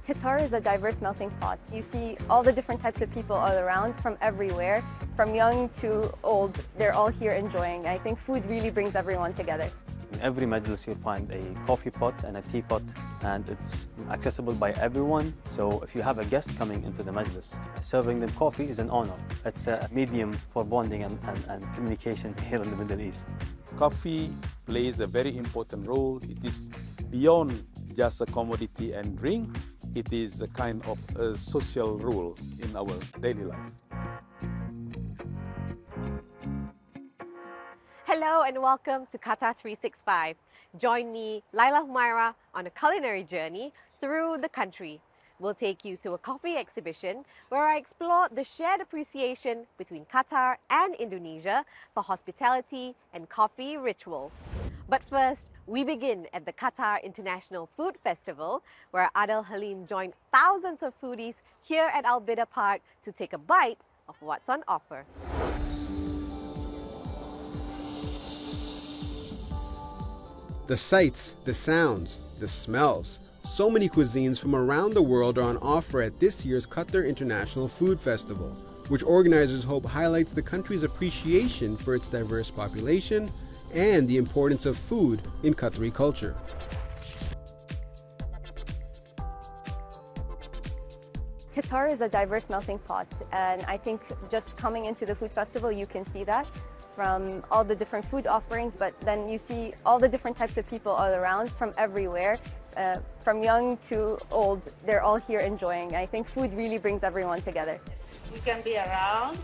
Qatar is a diverse melting pot. You see all the different types of people all around from everywhere, from young to old. They're all here enjoying. I think food really brings everyone together. In every majlis you'll find a coffee pot and a teapot, and it's accessible by everyone. So if you have a guest coming into the majlis, serving them coffee is an honor. It's a medium for bonding and communication here in the Middle East. Coffee plays a very important role. It is beyond just a commodity and drink. It is a kind of a social rule in our daily life. Hello and welcome to Qatar 365. Join me, Laila Humaira, on a culinary journey through the country. We'll take you to a coffee exhibition where I explore the shared appreciation between Qatar and Indonesia for hospitality and coffee rituals. But first, we begin at the Qatar International Food Festival, where Adel Halim joined thousands of foodies here at Al Bida Park to take a bite of what's on offer. The sights, the sounds, the smells. So many cuisines from around the world are on offer at this year's Qatar International Food Festival, which organizers hope highlights the country's appreciation for its diverse population and the importance of food in Qatari culture. Qatar is a diverse melting pot, and I think just coming into the food festival you can see that from all the different food offerings, but then you see all the different types of people all around from everywhere, from young to old. They're all here enjoying. I think food really brings everyone together. We can be around.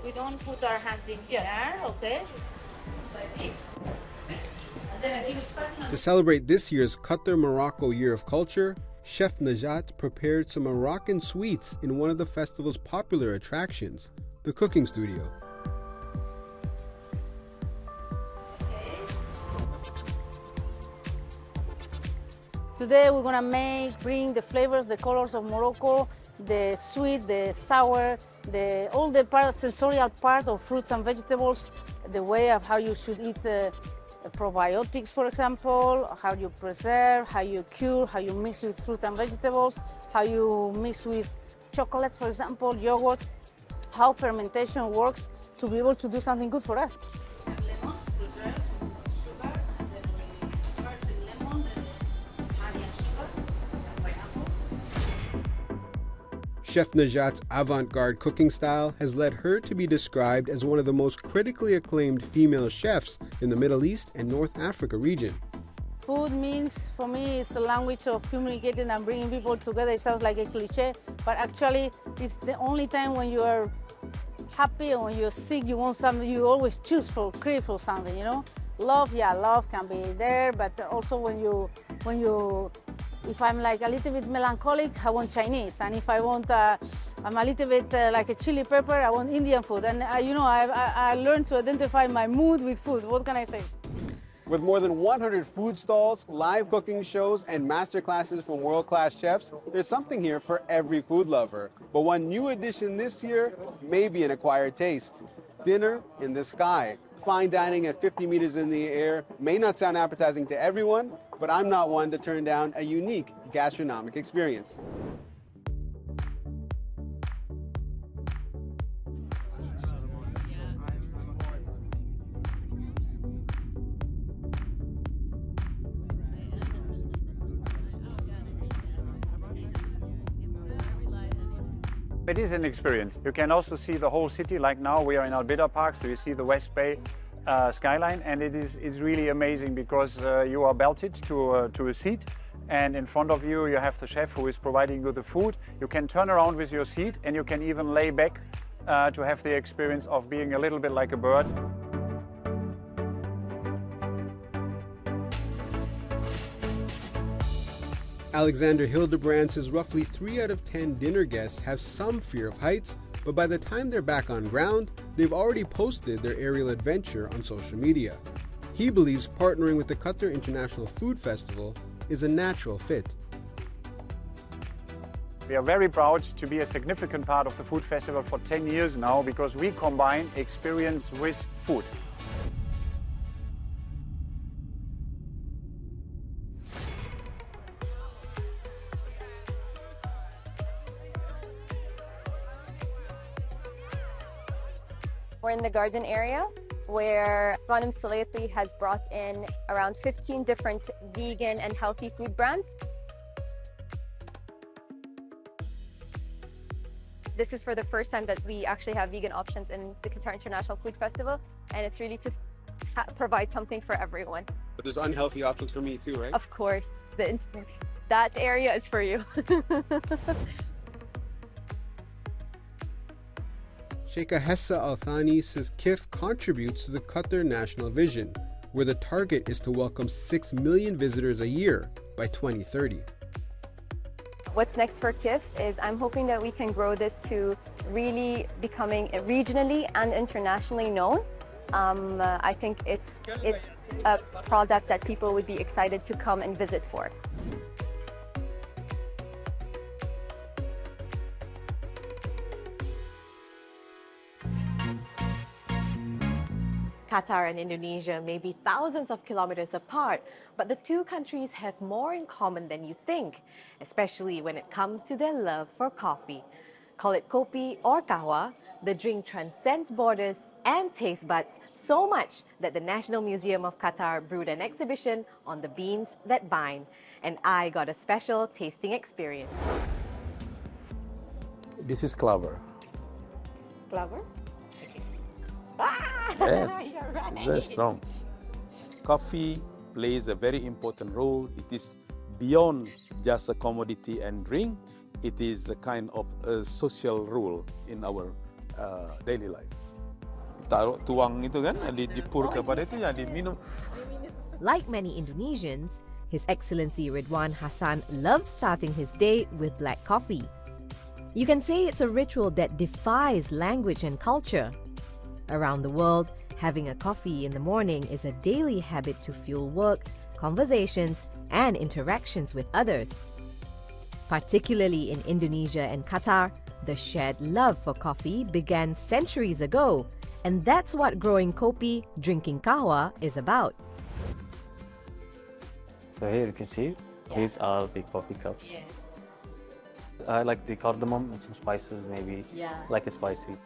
We don't put our hands in here, okay? Like this. And then I give you To celebrate this year's Qatar Morocco Year of Culture, Chef Najat prepared some Moroccan sweets in one of the festival's popular attractions, the cooking studio. Today we're gonna bring the flavors, the colors of Morocco, the sweet, the sour, all the sensorial part of fruits and vegetables, the way of how you should eat probiotics, for example, how you preserve, how you cure, how you mix with fruit and vegetables, how you mix with chocolate, for example, yogurt, how fermentation works to be able to do something good for us. lemons, preserve, sugar, and then we first in lemon, then honey and sugar, and pineapple. Chef Najat's avant-garde cooking style has led her to be described as one of the most critically acclaimed female chefs in the Middle East and North Africa region. Food means, for me, it's a language of communicating and bringing people together. It sounds like a cliche, but actually it's the only time when you are happy or when you're sick, you want something, you always crave for something, you know? Love, yeah, love can be there, but also if I'm like a little bit melancholic, I want Chinese. And if I'm a little bit like a chili pepper, I want Indian food. And I learned to identify my mood with food. What can I say? With more than 100 food stalls, live cooking shows, and master classes from world-class chefs, there's something here for every food lover. But one new addition this year may be an acquired taste: dinner in the sky. Fine dining at 50 meters in the air may not sound appetizing to everyone, but I'm not one to turn down a unique gastronomic experience. It is an experience. You can also see the whole city, like now we are in Al Bida Park, so you see the West Bay skyline, and it's really amazing because you are belted to a seat, and in front of you you have the chef who is providing you the food. You can turn around with your seat and you can even lay back to have the experience of being a little bit like a bird. Alexander Hildebrand says roughly 3 out of 10 dinner guests have some fear of heights, but by the time they're back on ground, they've already posted their aerial adventure on social media. He believes partnering with the Qatar International Food Festival is a natural fit. We are very proud to be a significant part of the food festival for 10 years now because we combine experience with food. We're in the garden area where Ghanem Salatli has brought in around 15 different vegan and healthy food brands. This is for the first time that we actually have vegan options in the Qatar International Food Festival, and it's really to provide something for everyone. But there's unhealthy options for me too, right? Of course, that area is for you. Sheikha Hessa Al Thani says KIF contributes to the Qatar national vision, where the target is to welcome 6 million visitors a year by 2030. What's next for KIF is I'm hoping that we can grow this to really becoming regionally and internationally known. I think it's a product that people would be excited to come and visit for. Qatar and Indonesia may be thousands of kilometers apart, but the two countries have more in common than you think, especially when it comes to their love for coffee. Call it kopi or kahwa, the drink transcends borders and taste buds so much that the National Museum of Qatar brewed an exhibition on the beans that bind, and I got a special tasting experience. This is clover. Clover? Yes, it's very strong. Coffee plays a very important role. It is beyond just a commodity and drink. It is a kind of a social rule in our daily life. Taruh tuang itu kan, dipur kepada itu yang diminum. Like many Indonesians, His Excellency Ridwan Hassan loves starting his day with black coffee. You can say it's a ritual that defies language and culture. Around the world, having a coffee in the morning is a daily habit to fuel work, conversations, and interactions with others. Particularly in Indonesia and Qatar, the shared love for coffee began centuries ago, and that's what growing kopi, drinking kahwa, is about. So here you can see, these are the coffee cups. Yes. I like the cardamom and some spices, maybe like it spicy.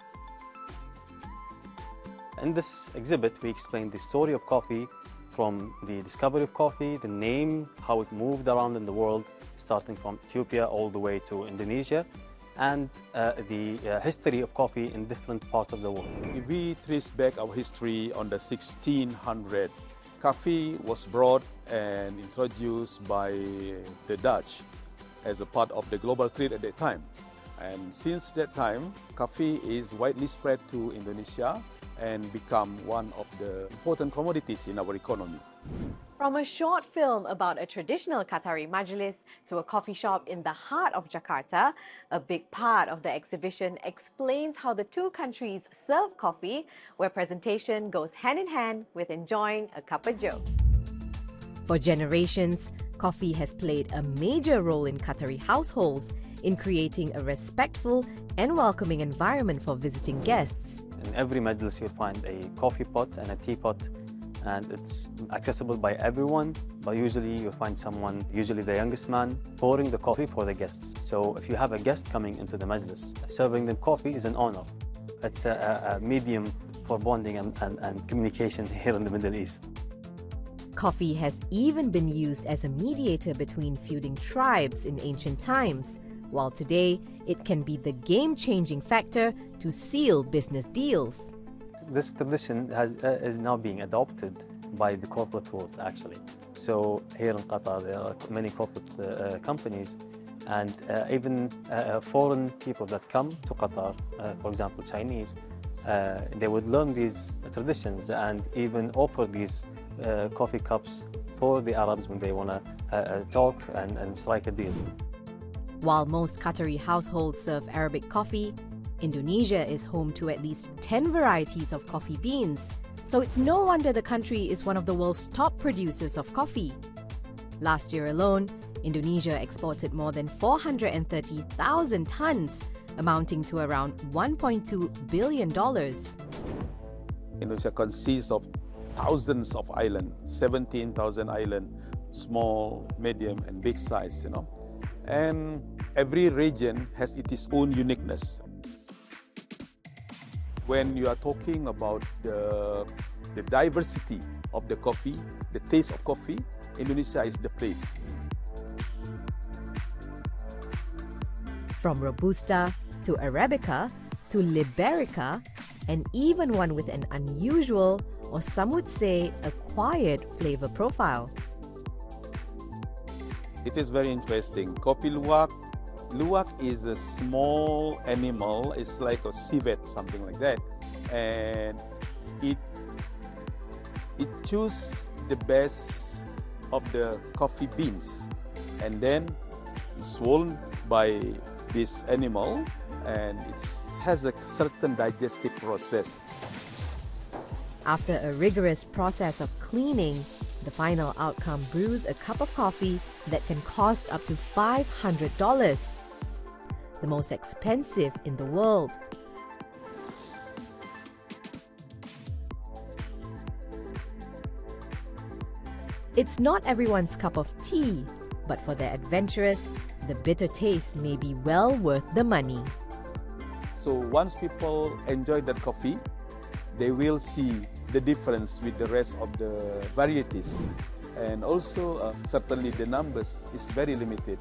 In this exhibit, we explain the story of coffee from the discovery of coffee, the name, how it moved around in the world, starting from Ethiopia all the way to Indonesia, and the history of coffee in different parts of the world. If we trace back our history on the 1600s, coffee was brought and introduced by the Dutch as a part of the global trade at that time. And since that time, coffee is widely spread to Indonesia and become one of the important commodities in our economy. From a short film about a traditional Qatari majlis to a coffee shop in the heart of Jakarta, a big part of the exhibition explains how the two countries serve coffee, where presentation goes hand in hand with enjoying a cup of joe. For generations, coffee has played a major role in Qatari households in creating a respectful and welcoming environment for visiting guests. In every majlis, you'll find a coffee pot and a teapot, and it's accessible by everyone, but usually you'll find someone, usually the youngest man, pouring the coffee for the guests. So if you have a guest coming into the majlis, serving them coffee is an honor. It's a medium for bonding and communication here in the Middle East. Coffee has even been used as a mediator between feuding tribes in ancient times, while today it can be the game-changing factor to seal business deals. This tradition is now being adopted by the corporate world, actually. So here in Qatar, there are many corporate companies and even foreign people that come to Qatar, for example, Chinese, they would learn these traditions and even offer these coffee cups for the Arabs when they want to talk and strike a deal. While most Qatari households serve Arabic coffee, Indonesia is home to at least 10 varieties of coffee beans, so it's no wonder the country is one of the world's top producers of coffee. Last year alone, Indonesia exported more than 430,000 tons, amounting to around $1.2 billion. Indonesia consists of thousands of islands, 17,000 islands, small, medium, and big size, And every region has its own uniqueness. When you are talking about the diversity of the coffee, the taste of coffee, Indonesia is the place. From Robusta to Arabica to Liberica, and even one with an unusual, or some would say acquired flavor profile. It is very interesting. Kopi luwak. Luwak is a small animal. It's like a civet, something like that. And it chooses the best of the coffee beans. And then it's swollen by this animal, and it has a certain digestive process. After a rigorous process of cleaning, the final outcome brews a cup of coffee that can cost up to $500, the most expensive in the world. It's not everyone's cup of tea, but for the adventurous, the bitter taste may be well worth the money. So once people enjoy that coffee, they will see the difference with the rest of the varieties. And also, certainly the numbers is very limited.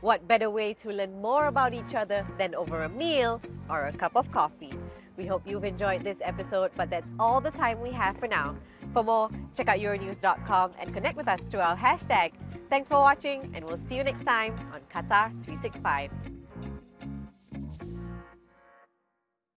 What better way to learn more about each other than over a meal or a cup of coffee? We hope you've enjoyed this episode, but that's all the time we have for now. For more, check out euronews.com and connect with us through our hashtag. Thanks for watching, and we'll see you next time on Qatar 365.